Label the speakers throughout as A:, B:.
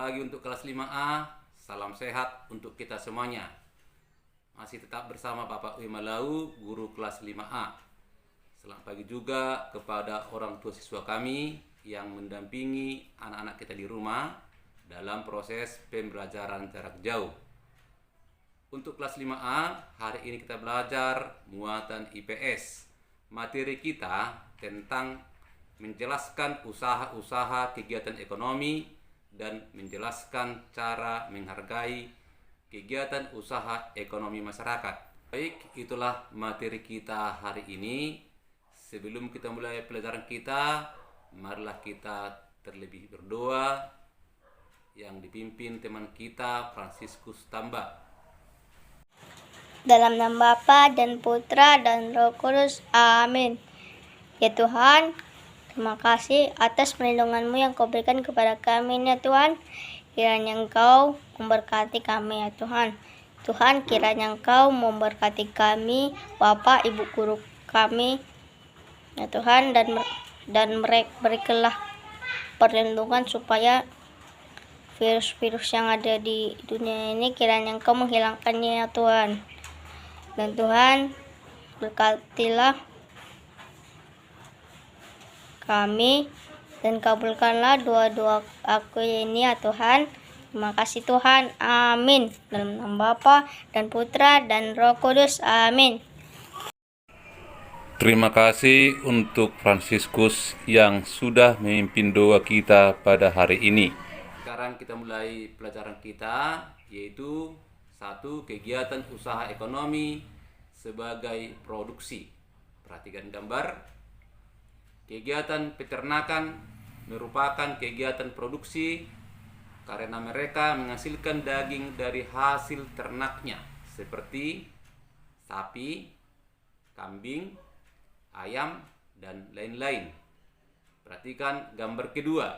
A: pagi untuk kelas 5A, salam sehat untuk kita semuanya. Masih tetap bersama Bapak Wimalau, guru kelas 5A. Selamat pagi juga kepada orang tua siswa kami yang mendampingi anak-anak kita di rumah dalam proses pembelajaran jarak jauh. Untuk kelas 5A, hari ini kita belajar muatan IPS. Materi kita tentang menjelaskan usaha-usaha kegiatan ekonomi dan menjelaskan cara menghargai kegiatan usaha ekonomi masyarakat. Baik, itulah materi kita hari ini. Sebelum kita mulai pelajaran kita, marilah kita terlebih berdoa yang dipimpin teman kita Fransiskus Tamba.
B: Dalam nama Bapa dan Putra dan Roh Kudus. Amin. Ya Tuhan, terima kasih atas perlindungan-Mu yang Kau berikan kepada kami ya Tuhan. Kiranya Engkau memberkati kami ya Tuhan. Tuhan, kiranya Engkau memberkati kami, Bapak, Ibu guru kami ya Tuhan, dan berikanlah perlindungan supaya virus-virus yang ada di dunia ini kiranya Engkau menghilangkannya ya Tuhan. Dan Tuhan, berkatilah kami dan kabulkanlah doa-doa aku ini ya Tuhan. Terima kasih Tuhan. Amin. Dalam nama Bapa dan Putra dan Roh Kudus. Amin.
A: Terima kasih untuk Fransiskus yang sudah memimpin doa kita pada hari ini. Sekarang kita mulai pelajaran kita, yaitu 1. Kegiatan usaha ekonomi sebagai produksi. Perhatikan gambar. Kegiatan peternakan merupakan kegiatan produksi karena mereka menghasilkan daging dari hasil ternaknya, seperti sapi, kambing, ayam, dan lain-lain. Perhatikan gambar kedua.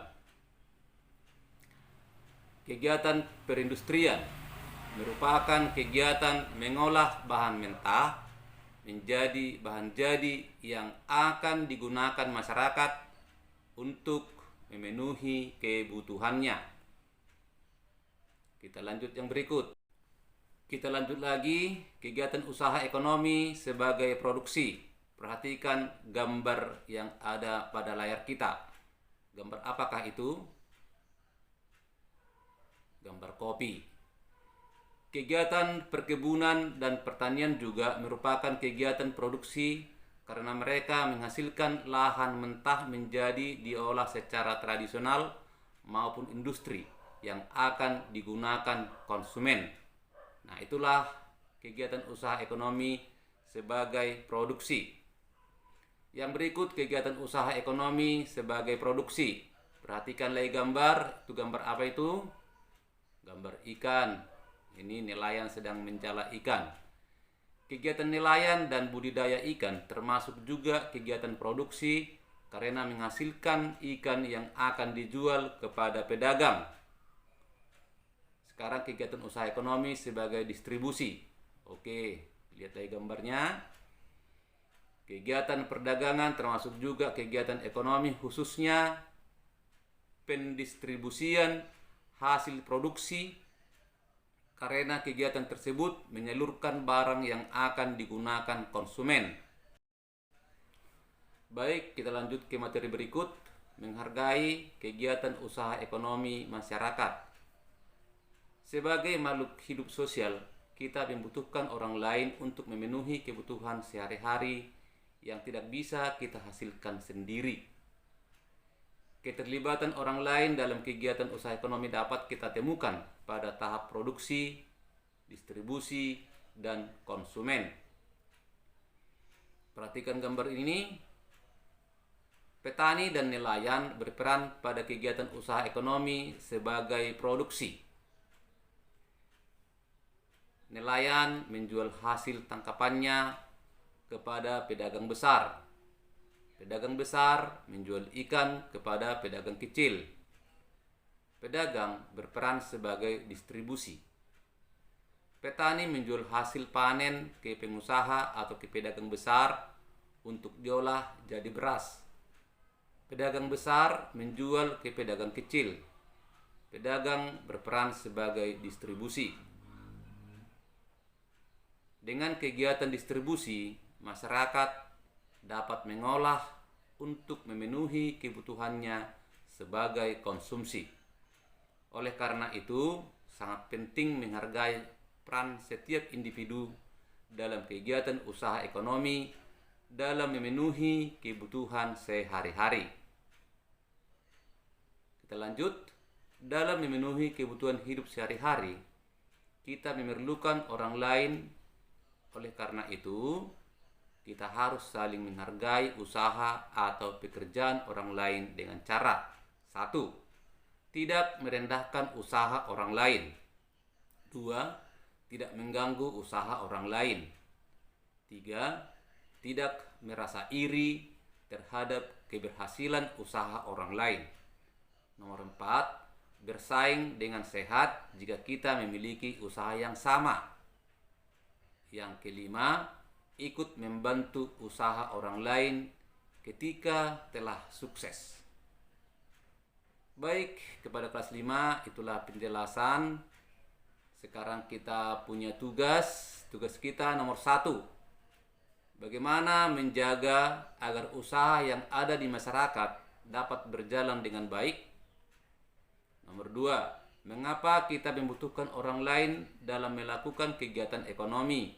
A: Kegiatan perindustrian merupakan kegiatan mengolah bahan mentah menjadi bahan jadi yang akan digunakan masyarakat untuk memenuhi kebutuhannya. Kita lanjut yang berikut. Kita lanjut lagi, kegiatan usaha ekonomi sebagai produksi. Perhatikan gambar yang ada pada layar kita. Gambar apakah itu? Gambar kopi. Kegiatan perkebunan dan pertanian juga merupakan kegiatan produksi karena mereka menghasilkan lahan mentah menjadi diolah secara tradisional maupun industri yang akan digunakan konsumen. Nah, itulah kegiatan usaha ekonomi sebagai produksi. Yang berikut kegiatan usaha ekonomi sebagai produksi. Perhatikan lagi gambar. Itu gambar apa itu? Gambar ikan. Ini nelayan sedang mencala ikan. Kegiatan nelayan dan budidaya ikan termasuk juga kegiatan produksi karena menghasilkan ikan yang akan dijual kepada pedagang. Sekarang kegiatan usaha ekonomi sebagai distribusi. Oke, lihat lagi gambarnya. Kegiatan perdagangan termasuk juga kegiatan ekonomi, khususnya pendistribusian hasil produksi karena kegiatan tersebut menyalurkan barang yang akan digunakan konsumen. Baik, kita lanjut ke materi berikut, menghargai kegiatan usaha ekonomi masyarakat. Sebagai makhluk hidup sosial, kita membutuhkan orang lain untuk memenuhi kebutuhan sehari-hari yang tidak bisa kita hasilkan sendiri. Keterlibatan orang lain dalam kegiatan usaha ekonomi dapat kita temukan pada tahap produksi, distribusi, dan konsumen. Perhatikan gambar ini. Petani dan nelayan berperan pada kegiatan usaha ekonomi sebagai produksi. Nelayan menjual hasil tangkapannya kepada pedagang besar. Pedagang besar menjual ikan kepada pedagang kecil. Pedagang berperan sebagai distribusi. Petani menjual hasil panen ke pengusaha atau ke pedagang besar untuk diolah jadi beras. Pedagang besar menjual ke pedagang kecil. Pedagang berperan sebagai distribusi. Dengan kegiatan distribusi, masyarakat dapat mengolah untuk memenuhi kebutuhannya sebagai konsumsi. Oleh karena itu, sangat penting menghargai peran setiap individu dalam kegiatan usaha ekonomi dalam memenuhi kebutuhan sehari-hari. Kita lanjut. Dalam memenuhi kebutuhan hidup sehari-hari, kita memerlukan orang lain. Oleh karena itu, kita harus saling menghargai usaha atau pekerjaan orang lain dengan cara: 1. Tidak merendahkan usaha orang lain. 2. Tidak mengganggu usaha orang lain. 3. Tidak merasa iri terhadap keberhasilan usaha orang lain. Nomor 4. Bersaing dengan sehat jika kita memiliki usaha yang sama. Yang kelima, ikut membantu usaha orang lain ketika telah sukses. Baik, kepada kelas 5 itulah penjelasan. Sekarang kita punya tugas kita nomor 1. Bagaimana menjaga agar usaha yang ada di masyarakat dapat berjalan dengan baik. Nomor 2, mengapa kita membutuhkan orang lain dalam melakukan kegiatan ekonomi.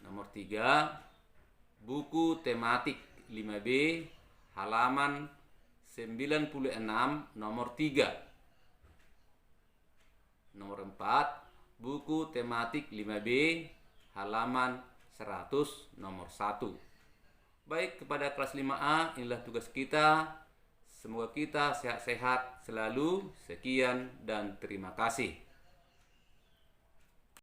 A: Nomor 3, buku tematik 5B halaman 96 nomor 3. Nomor 4, buku tematik 5B halaman 100 nomor 1. Baik, kepada kelas 5A inilah tugas kita. Semoga kita sehat-sehat selalu. Sekian dan terima kasih.